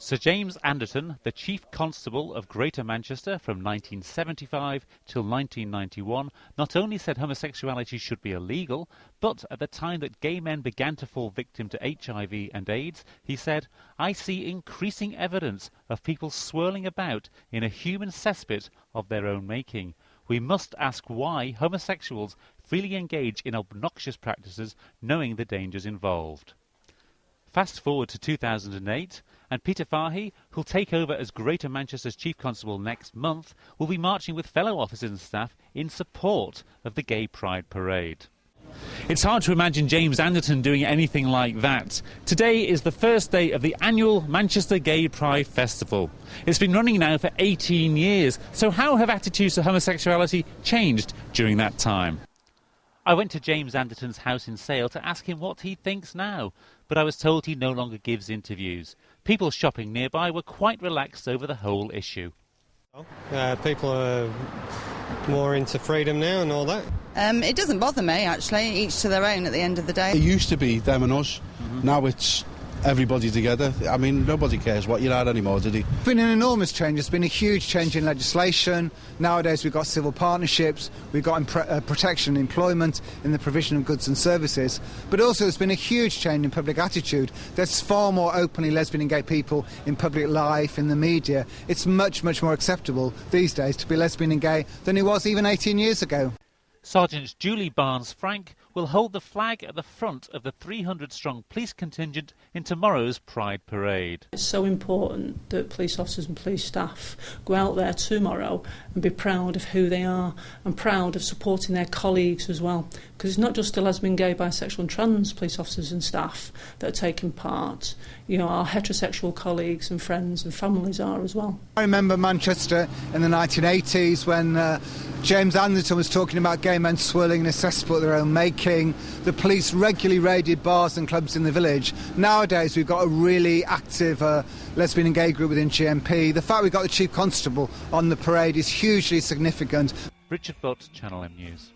Sir James Anderton, the Chief Constable of Greater Manchester from 1975 till 1991, not only said homosexuality should be illegal, but at the time that gay men began to fall victim to HIV and AIDS, he said, "I see increasing evidence of people swirling about in a human cesspit of their own making. We must ask why homosexuals freely engage in obnoxious practices knowing the dangers involved." Fast forward to 2008, and Peter Fahey, who'll take over as Greater Manchester's Chief Constable next month, will be marching with fellow officers and staff in support of the Gay Pride Parade. It's hard to imagine James Anderton doing anything like that. Today is the first day of the annual Manchester Gay Pride Festival. It's been running now for 18 years, so how have attitudes to homosexuality changed during that time? I went to James Anderton's house in Sale to ask him what he thinks now, but I was told he no longer gives interviews. People shopping nearby were quite relaxed over the whole issue. People are more into freedom now and all that. It doesn't bother me, actually. Each to their own at the end of the day. It used to be them and us. Now it's everybody together. I mean, nobody cares what you're at anymore, did he? It's been an enormous change. There's been a huge change in legislation. Nowadays we've got civil partnerships, we've got protection and employment in the provision of goods and services, but also there's been a huge change in public attitude. There's far more openly lesbian and gay people in public life, in the media. It's much, much more acceptable these days to be lesbian and gay than it was even 18 years ago. Sergeant Julie Barnes-Frank will hold the flag at the front of the 300-strong police contingent in tomorrow's Pride Parade. It's so important that police officers and police staff go out there tomorrow and be proud of who they are and proud of supporting their colleagues as well. Because it's not just the lesbian, gay, bisexual and trans police officers and staff that are taking part. You know, our heterosexual colleagues and friends and families are as well. I remember Manchester in the 1980s when James Anderton was talking about gay men swirling in a cesspool of their own making. The police regularly raided bars and clubs in the village. Nowadays we've got a really active lesbian and gay group within GMP. The fact we've got the Chief Constable on the parade is hugely significant. Richard Butt, Channel M News.